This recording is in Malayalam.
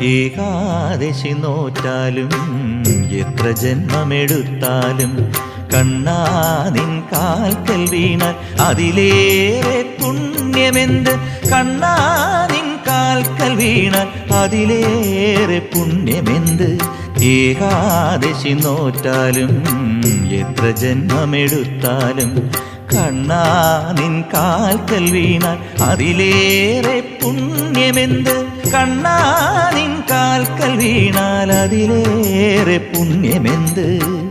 ഏകാദശി നോറ്റാലും എത്ര ജന്മമെടുത്താലും കണ്ണാ നിൻ കാൽക്കൽ വീണാൽ അതിലേറെ പുണ്യമെന്ത്. കണ്ണാ നിൻ കാൽക്കൽ വീണാൽ അതിലേറെ പുണ്യമെന്ത്. ഏകാദശി നോറ്റാലും എത്ര ജന്മമെടുത്താലും കണ്ണാ നിൻ കാൽക്കൽ വീണാൽ അതിലേറെ പുണ്യമെന്ത്. കണ്ണാ നിൻ കാൽക്കൽ വീണാൽ അതിലേറെ പുണ്യമെന്ത്.